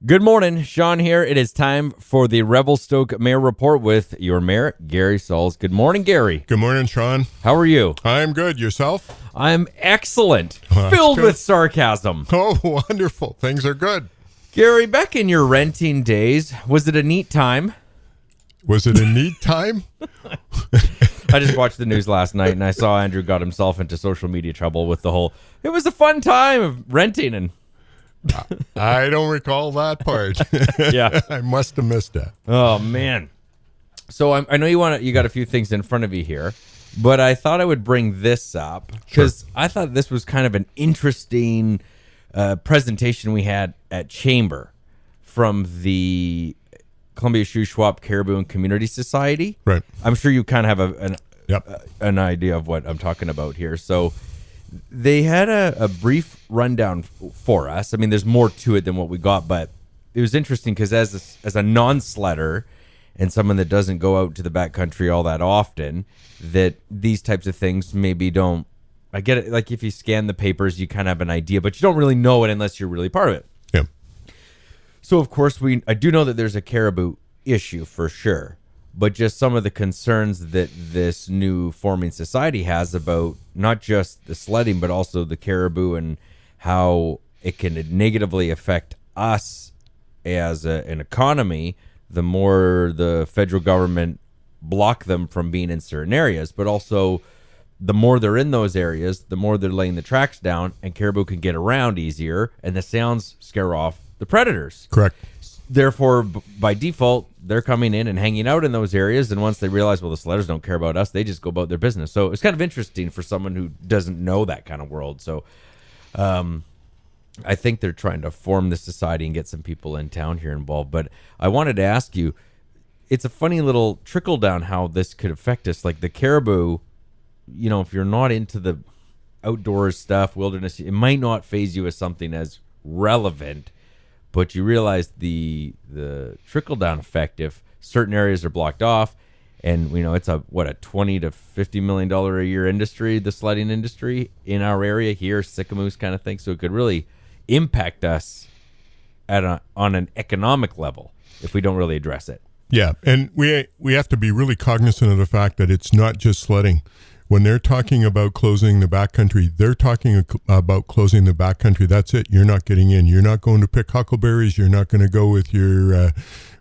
Good morning, Sean here. It is time for the Revelstoke Mayor Report with your mayor, Gary Sauls. Good morning, Gary. Good morning, Sean. How are you? I'm good. Yourself? I'm excellent. Well, filled good. with sarcasm. Oh, wonderful. Things are good. Gary, back in your renting days, was it a neat time? Was it a neat time? I just watched the news last night and I saw Andrew got himself into social media trouble with the whole, it was a fun time of renting and... I don't recall that part. Yeah. I must have missed that. Oh, man. So I know you got a few things in front of you here, but I thought I would bring this up because I thought this was kind of an interesting presentation we had at Chamber from the Columbia Shuswap Caribou and Community Society. Right. I'm sure you kind of have an idea of what I'm talking about here. So they had a brief rundown for us. I mean, there's more to it than what we got, but it was interesting because as a non-sledder and someone that doesn't go out to the backcountry all that often, that these types of things maybe don't. I get it. Like if you scan the papers, you kind of have an idea, but you don't really know it unless you're really part of it. Yeah. So of course I do know that there's a caribou issue for sure, but just some of the concerns that this new forming society has about not just the sledding, but also the caribou and how it can negatively affect us as an economy, the more the federal government block them from being in certain areas, but also the more they're in those areas, the more they're laying the tracks down and caribou can get around easier and the sounds scare off the predators. Correct. Therefore, by default, they're coming in and hanging out in those areas. And once they realize, well, the sledders don't care about us, they just go about their business. So it's kind of interesting for someone who doesn't know that kind of world. So I think they're trying to form this society and get some people in town here involved. But I wanted to ask you, it's a funny little trickle down how this could affect us. Like the caribou, you know, if you're not into the outdoors stuff, wilderness, it might not phase you as something as relevant. But you realize the trickle-down effect if certain areas are blocked off, and you know it's a $20 to $50 million a year industry, the sledding industry in our area here, Sycamoose kind of thing. So it could really impact us on an economic level if we don't really address it. Yeah, and we have to be really cognizant of the fact that it's not just sledding. When they're talking about closing the backcountry, they're talking about closing the backcountry. That's it. You're not getting in. You're not going to pick huckleberries. You're not going to go with your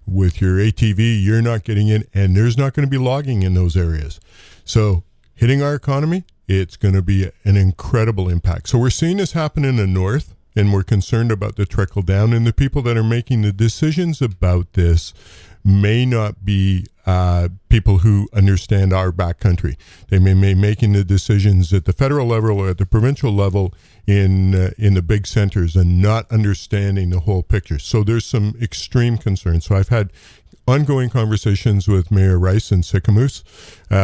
ATV. You're not getting in, and there's not going to be logging in those areas. So hitting our economy, it's going to be an incredible impact. So we're seeing this happen in the north, and we're concerned about the trickle down. And the people that are making the decisions about this may not be people who understand our backcountry. They may be making the decisions at the federal level or at the provincial level in the big centers and not understanding the whole picture. So there's some extreme concerns. So I've had ongoing conversations with Mayor Rice in Sycamoose.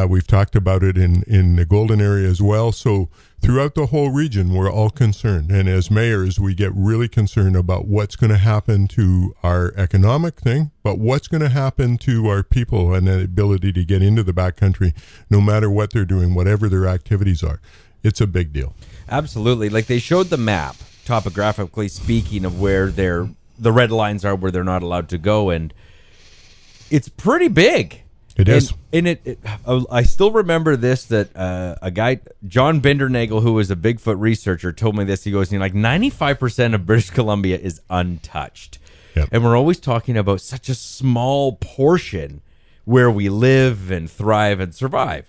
We've talked about it in the Golden area as well. So throughout the whole region, we're all concerned. And as mayors, we get really concerned about what's going to happen to our economic thing, but what's going to happen to our people and the ability to get into the backcountry, no matter what they're doing, whatever their activities are. It's a big deal. Absolutely. Like they showed the map, topographically speaking, of where the red lines are, where they're not allowed to go. And it's pretty big. It is. And I still remember this, that a guy, John Bindernagel, who was a Bigfoot researcher, told me this. He goes, 95% of British Columbia is untouched. Yep. And we're always talking about such a small portion where we live and thrive and survive.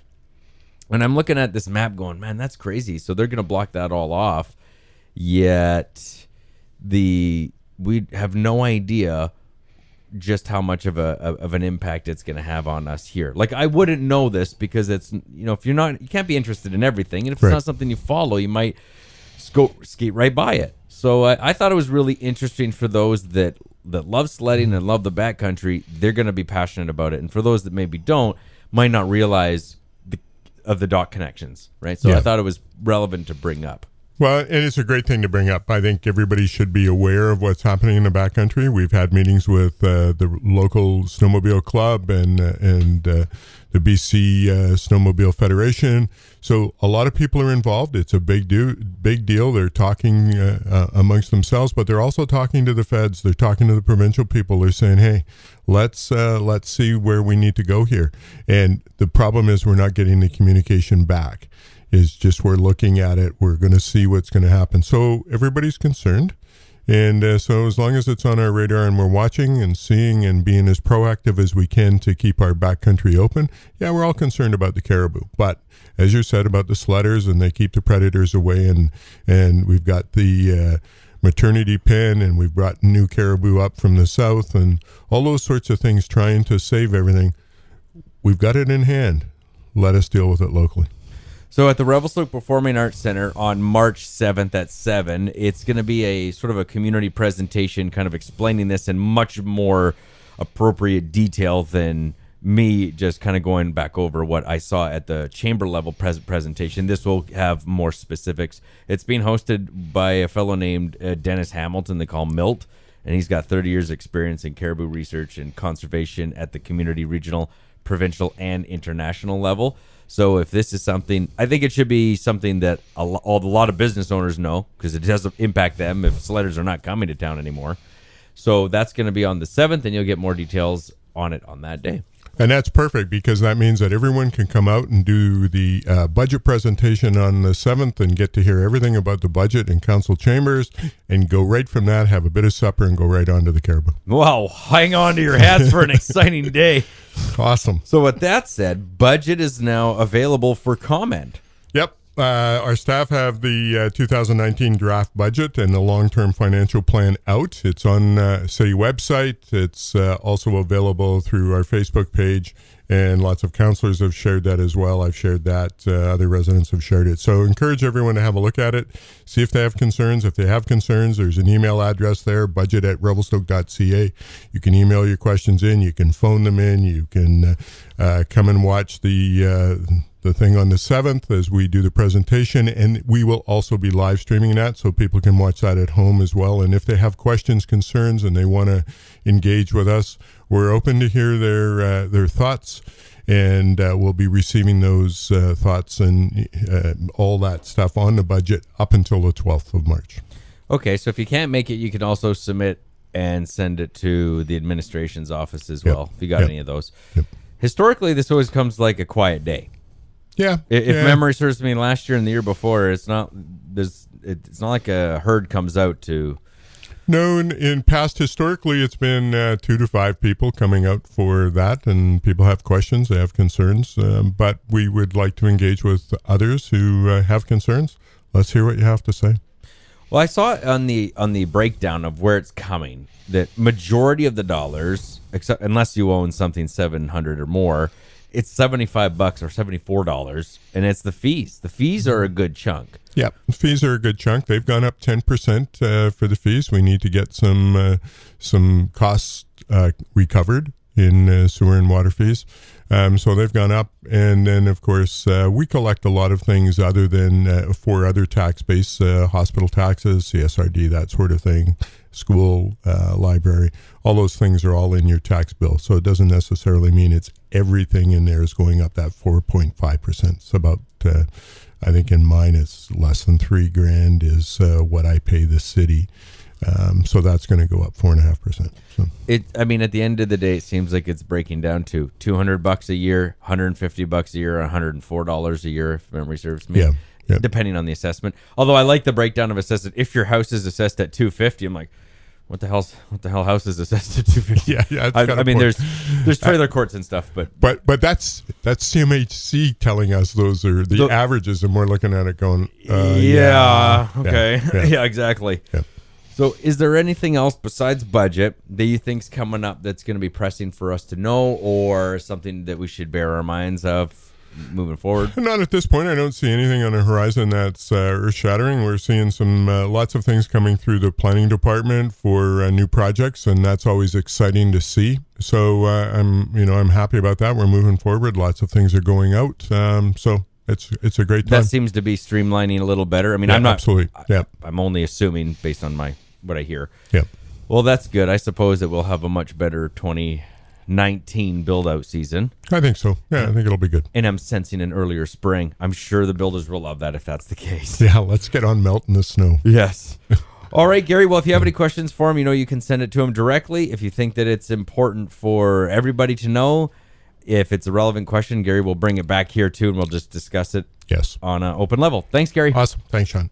And I'm looking at this map going, man, that's crazy. So they're going to block that all off. Yet we have no idea just how much of an impact it's going to have on us here. Like I wouldn't know this because it's, if you can't be interested in everything. And if it's not something you follow, you might skate right by it. So I thought it was really interesting for those that love sledding and love the backcountry. They're going to be passionate about it. And for those that maybe don't, might not realize the dot connections, right? So I thought it was relevant to bring up. Well, and it's a great thing to bring up. I think everybody should be aware of what's happening in the backcountry. We've had meetings with the local snowmobile club and the BC Snowmobile Federation. So a lot of people are involved. It's a big deal. They're talking amongst themselves, but they're also talking to the feds. They're talking to the provincial people. They're saying, hey, let's see where we need to go here. And the problem is we're not getting the communication back. Is just we're looking at it. We're going to see what's going to happen. So everybody's concerned. And so as long as it's on our radar and we're watching and seeing and being as proactive as we can to keep our backcountry open, yeah, we're all concerned about the caribou. But as you said about the sledders, and they keep the predators away, and we've got the maternity pen, and we've brought new caribou up from the south, and all those sorts of things trying to save everything. We've got it in hand. Let us deal with it locally. So at the Revelstoke Performing Arts Center on March 7th at 7, it's going to be a sort of a community presentation kind of explaining this in much more appropriate detail than me just kind of going back over what I saw at the chamber level presentation. This will have more specifics. It's being hosted by a fellow named Dennis Hamilton, they call Milt, and he's got 30 years experience in caribou research and conservation at the community, regional, provincial, and international level. So if this is something, I think it should be something that a lot of business owners know, because it does impact them if sledders are not coming to town anymore. So that's going to be on the 7th, and you'll get more details on it on that day. And that's perfect, because that means that everyone can come out and do the budget presentation on the 7th and get to hear everything about the budget in council chambers, and go right from that, have a bit of supper, and go right on to the caribou. Wow, hang on to your hats for an exciting day. Awesome. So with that said, budget is now available for comment. Yep. Our staff have the 2019 draft budget and the long-term financial plan out. It's on city website. It's also available through our Facebook page, and lots of councillors have shared that as well. I've shared that. Other residents have shared it. So encourage everyone to have a look at it, see if they have concerns. If they have concerns, there's an email address there, budget@revelstoke.ca. You can email your questions in. You can phone them in. You can come and watch the thing on the 7th as we do the presentation, and we will also be live streaming that so people can watch that at home as well. And if they have questions, concerns, and they want to engage with us, we're open to hear their thoughts, and we'll be receiving those thoughts and all that stuff on the budget up until the 12th of March. Okay, so if you can't make it, you can also submit and send it to the administration's office as well, if you got any of those. Yep. Historically, this always comes like a quiet day. Yeah. If memory serves me, last year and the year before, it's not like a herd comes out to. No, in past, historically, it's been 2 to 5 people coming out for that, and people have questions, they have concerns, but we would like to engage with others who have concerns. Let's hear what you have to say. Well, I saw it on the breakdown of where it's coming, that majority of the dollars, except unless you own something 700 or more, it's $75 or $74, and it's the fees. The fees are a good chunk. Yeah, fees are a good chunk. They've gone up 10% for the fees. We need to get some costs recovered in sewer and water fees. So they've gone up. And then, of course, we collect a lot of things other than for other tax base, hospital taxes, CSRD, that sort of thing, school, library. All those things are all in your tax bill. So it doesn't necessarily mean it's everything in there is going up that 4.5%. It's about, I think in mine, it's less than $3,000 is what I pay the city. So that's going to go up 4.5%. So. I mean, at the end of the day, it seems like it's breaking down to $200 a year, $150 a year, $104 a year, if memory serves me. Yeah. Yep. Depending on the assessment. Although I like the breakdown of assessment. If your house is assessed at $250, I'm like, what the hell house is assessed at $250? Yeah. I mean, there's trailer courts and stuff, but that's CMHC telling us those are the averages, and we're looking at it going, okay, yeah, exactly. Yeah. So is there anything else besides budget that you think's coming up that's going to be pressing for us to know, or something that we should bear our minds of moving forward? Not at this point. I don't see anything on the horizon that's earth-shattering. We're seeing some lots of things coming through the planning department for new projects, and that's always exciting to see. So I'm happy about that. We're moving forward. Lots of things are going out. So it's a great time. That seems to be streamlining a little better. I mean, I'm not absolutely. Yeah. I'm only assuming based on what I hear. Yeah. Well, that's good. I suppose that we'll have a much better 2019 build-out season. I think so. Yeah, I think it'll be good. And I'm sensing an earlier spring. I'm sure the builders will love that if that's the case. Yeah, let's get on melting the snow. Yes. All right, Gary. Well, if you have any questions for him, you can send it to him directly. If you think that it's important for everybody to know, if it's a relevant question, Gary will bring it back here too, and we'll just discuss it Yes. on an open level. Thanks, Gary. Awesome. Thanks, Sean.